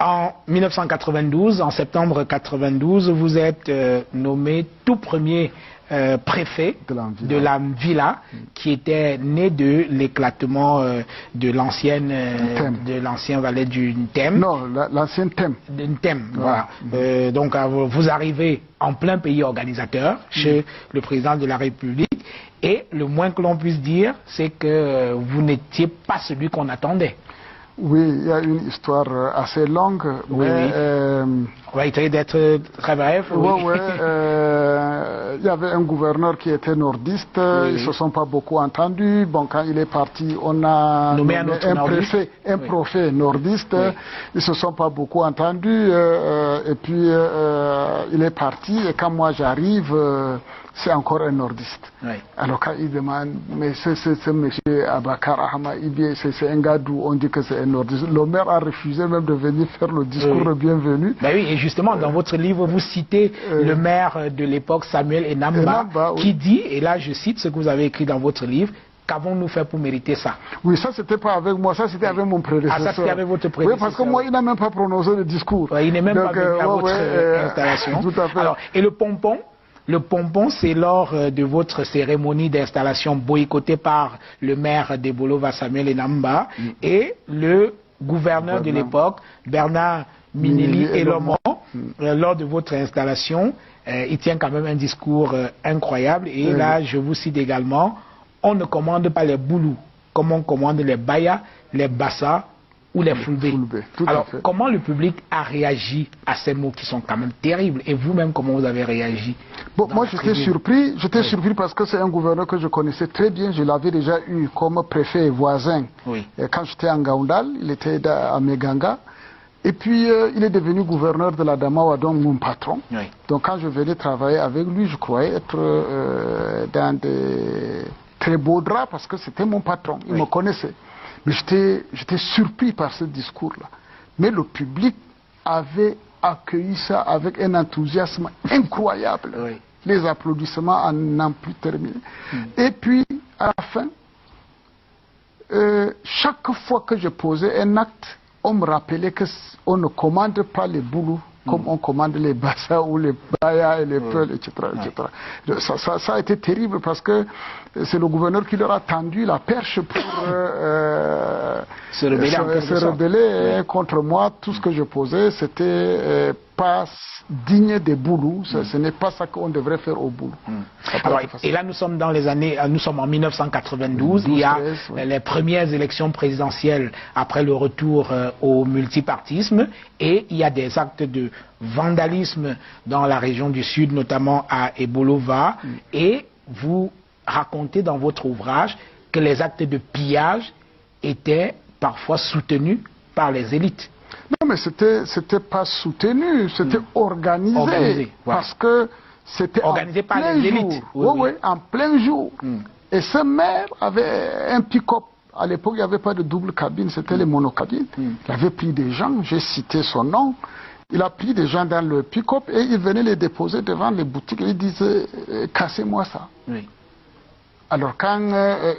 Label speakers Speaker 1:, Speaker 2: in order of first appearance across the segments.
Speaker 1: En 1992, en septembre 92, vous êtes nommé tout premier préfet de la Villa, qui était né de l'éclatement de l'ancien valet du Ntem.
Speaker 2: Non, l'ancien Ntem.
Speaker 1: Voilà. Donc vous arrivez en plein pays organisateur, chez le président de la République, et le moins que l'on puisse dire, c'est que vous n'étiez pas celui qu'on attendait.
Speaker 2: Oui, il y a une histoire assez longue.
Speaker 1: Oui,
Speaker 2: mais,
Speaker 1: on va essayer d'être très bref.
Speaker 2: Oui. Il y avait un gouverneur qui était nordiste, ils ne se sont pas beaucoup entendus. Bon, quand il est parti, on a
Speaker 1: nommé
Speaker 2: un préfet nordiste. Ils ne se sont pas beaucoup entendus. Et puis, il est parti. Et quand moi j'arrive, c'est encore un nordiste. Alors quand il demande, mais c'est monsieur Abakar Ahmad, c'est un gars d'où on dit que c'est un nordiste. Le maire a refusé même de venir faire le discours de bienvenue.
Speaker 1: Ben oui, et justement, dans votre livre, vous citez le maire de l'époque, Samuel Enamba, qui dit, et là je cite ce que vous avez écrit dans votre livre, qu'avons-nous fait pour mériter ça?
Speaker 2: Oui, ça c'était pas avec moi, ça c'était avec mon prédécesseur.
Speaker 1: Ah, ça c'était avec votre prédécesseur.
Speaker 2: Oui, parce que moi, il n'a même pas prononcé le discours.
Speaker 1: Il n'est même pas venu à votre installation.
Speaker 2: Tout à fait.
Speaker 1: Alors, et le pompon? Le pompon, c'est lors de votre cérémonie d'installation boycottée par le maire d'Ebolova, Samuel Enamba, et le gouverneur de l'époque, Bernard Minelli Elomon, lors de votre installation, il tient quand même un discours incroyable. Et là, je vous cite également, on ne commande pas les boulous, comme on commande les bayas, les bassa ou les fulbés. Alors, comment le public a réagi à ces mots qui sont quand même terribles? Et vous-même, comment vous avez réagi?
Speaker 2: Bon, moi, j'étais surpris parce que c'est un gouverneur que je connaissais très bien. Je l'avais déjà eu comme préfet voisin. Quand j'étais en Gaoundal, il était à Meganga. Et puis, il est devenu gouverneur de la Damawa, donc mon patron. Donc, quand je venais travailler avec lui, je croyais être dans des très beaux draps parce que c'était mon patron. Il me connaissait. Mais j'étais surpris par ce discours-là. Mais le public avait accueilli ça avec un enthousiasme incroyable. Les applaudissements en n'ont plus terminé. Et puis, à la fin, chaque fois que je posais un acte, on me rappelait qu'on ne commande pas les boulots comme on commande les bassas ou les bayas et les peuls, etc. Ça a été terrible parce que c'est le gouverneur qui leur a tendu la perche pour se rebeller contre moi. Tout ce que je posais, c'était pas digne des boulous. Ce n'est pas ça qu'on devrait faire au boulot.
Speaker 1: Alors, et là, nous sommes dans les années, nous sommes en 1992. Il y a les premières élections présidentielles après le retour au multipartisme, et il y a des actes de vandalisme dans la région du Sud, notamment à Ebolova, et vous racontez dans votre ouvrage que les actes de pillage étaient parfois soutenus par les élites.
Speaker 2: Non, mais c'était pas soutenu, c'était organisé parce que c'était
Speaker 1: organisé par les élites.
Speaker 2: Oui, en plein jour. Et ce maire avait un pick-up. À l'époque, il n'y avait pas de double cabine, c'était les monocabines. Il avait pris des gens, j'ai cité son nom. Il a pris des gens dans le pick-up et il venait les déposer devant les boutiques. Il disait, cassez-moi ça. Alors,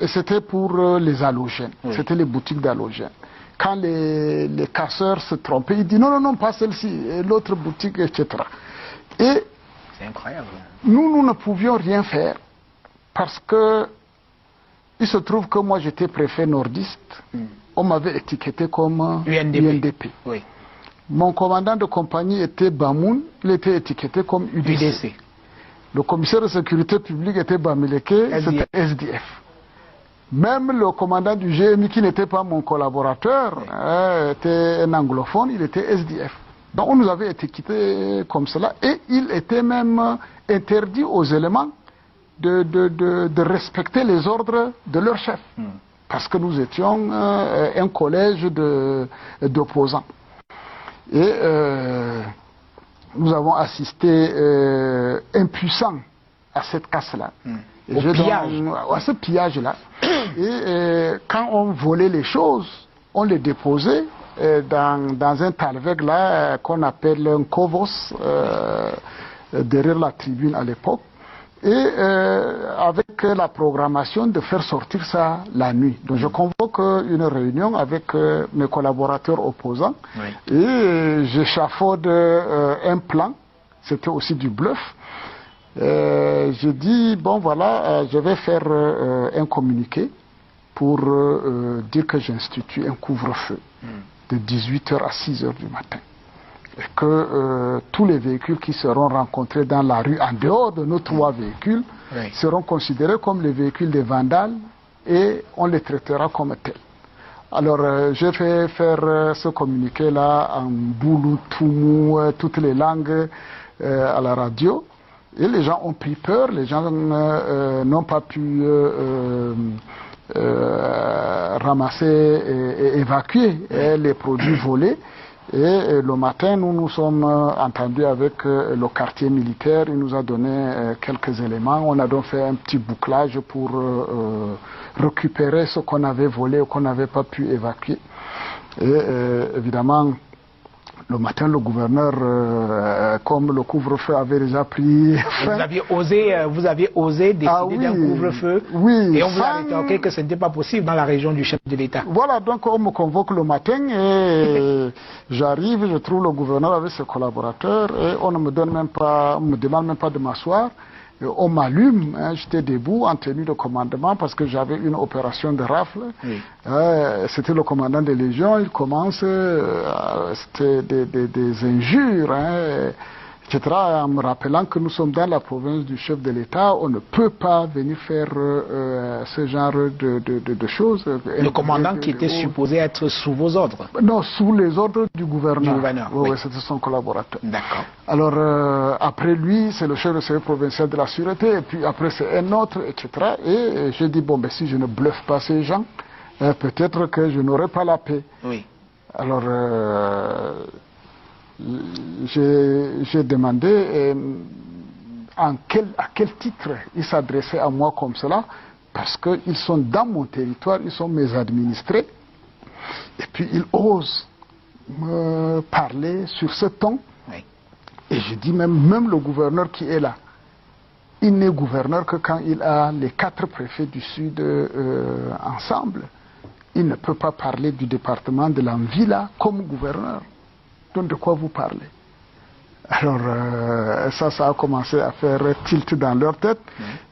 Speaker 2: c'était pour les halogènes, c'était les boutiques d'halogènes. Quand les casseurs se trompaient, il dit non, pas celle-ci, l'autre boutique, etc. Et
Speaker 1: c'est incroyable.
Speaker 2: Nous ne pouvions rien faire parce que il se trouve que moi j'étais préfet nordiste. On m'avait étiqueté comme UNDP. Mon commandant de compagnie était Bamoun, il était étiqueté comme UDC. Le commissaire de sécurité publique était Bamileke, c'était SDF. Même le commandant du GMI, qui n'était pas mon collaborateur, était un anglophone, il était SDF. Donc on nous avait étiquetés comme cela, et il était même interdit aux éléments de respecter les ordres de leur chef. Parce que nous étions un collège d'opposants. Et nous avons assisté impuissants à cette casse-là. À ce pillage-là. Et quand on volait les choses, on les déposait dans un talveg là qu'on appelle un kovos, derrière la tribune à l'époque. et avec la programmation de faire sortir ça la nuit. Donc je convoque une réunion avec mes collaborateurs opposants et j'échafaude un plan, c'était aussi du bluff. Je dis, bon voilà, je vais faire un communiqué pour dire que j'institue un couvre-feu de 18h à 6h du matin. Et que tous les véhicules qui seront rencontrés dans la rue, en dehors de nos 3 véhicules, seront considérés comme les véhicules des vandales et on les traitera comme tels. Alors, j'ai fait faire ce communiqué-là en boulou, toumou, toutes les langues à la radio. Et les gens ont pris peur, les gens n'ont pas pu ramasser et évacuer les produits volés. Et le matin, nous nous sommes entendus avec le quartier militaire. Il nous a donné quelques éléments. On a donc fait un petit bouclage pour récupérer ce qu'on avait volé ou qu'on n'avait pas pu évacuer. Et évidemment, le matin, le gouverneur, comme le couvre-feu avait déjà pris fin...
Speaker 1: Vous aviez osé décider d'un couvre-feu et on vous a rétorqué que ce n'était pas possible dans la région du chef de l'État.
Speaker 2: Voilà, donc on me convoque le matin et j'arrive, je trouve le gouverneur avec ses collaborateurs et on ne me donne même pas, on me demande même pas de m'asseoir. On m'allume, hein, j'étais debout en tenue de commandement parce que j'avais une opération de rafle. C'était le commandant des légions, il commence, c'était des injures, hein, etc. En me rappelant que nous sommes dans la province du chef de l'État, on ne peut pas venir faire ce genre de choses.
Speaker 1: Le commandant qui était supposé être sous vos ordres?
Speaker 2: Non, sous les ordres du gouverneur.
Speaker 1: Oui.
Speaker 2: C'était son collaborateur.
Speaker 1: D'accord.
Speaker 2: Alors, après lui, c'est le chef de service provincial de la sûreté, et puis après c'est un autre, etc. Et j'ai dit, bon, ben si je ne bluffe pas ces gens, peut-être que je n'aurai pas la paix.
Speaker 1: Oui.
Speaker 2: Alors, j'ai demandé à quel titre ils s'adressaient à moi comme cela, parce qu'ils sont dans mon territoire, ils sont mes administrés, et puis ils osent me parler sur ce ton.
Speaker 1: Oui.
Speaker 2: Et je dis même le gouverneur qui est là, il n'est gouverneur que quand il a les 4 préfets du Sud ensemble. Il ne peut pas parler du département de l'Anvila comme gouverneur. Donc de quoi vous parlez? Alors ça a commencé à faire tilt dans leur tête.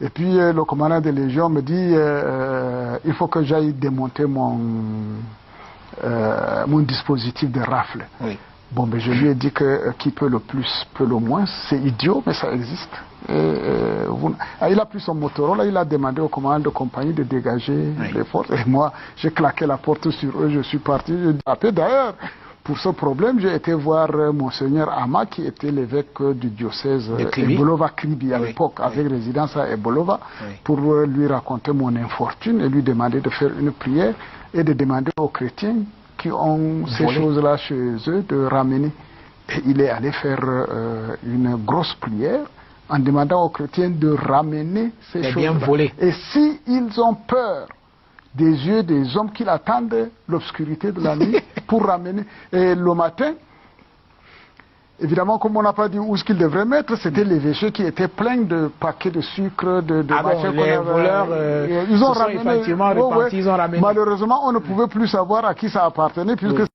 Speaker 2: Et puis le commandant des légions me dit il faut que j'aille démonter mon dispositif de rafle.
Speaker 1: Oui.
Speaker 2: Bon, ben je lui ai dit que qui peut le plus peut le moins. C'est idiot, mais ça existe. Il a pris son Motorola, il a demandé au commandant de compagnie de dégager les forces. Et moi, j'ai claqué la porte sur eux, je suis parti. D'ailleurs, pour ce problème, j'ai été voir Monseigneur Ama, qui était l'évêque du diocèse Ebolova-Kribi à l'époque, avec résidence à Ebolova, pour lui raconter mon infortune et lui demander de faire une prière et de demander aux chrétiens qui ont ces choses-là chez eux de ramener. Et il est allé faire une grosse prière en demandant aux chrétiens de ramener ces choses-là. Et si ils ont peur des yeux des hommes qui attendent l'obscurité de la nuit pour ramener. Et le matin, évidemment, comme on n'a pas dit où ce qu'ils devraient mettre, c'était l'évêché qui était plein de paquets de sucre, de machins.
Speaker 1: Les voleurs,
Speaker 2: ils ont ramené.
Speaker 1: Effectivement répartis, ils ont ramené.
Speaker 2: Malheureusement, on ne pouvait plus savoir à qui ça appartenait, puisque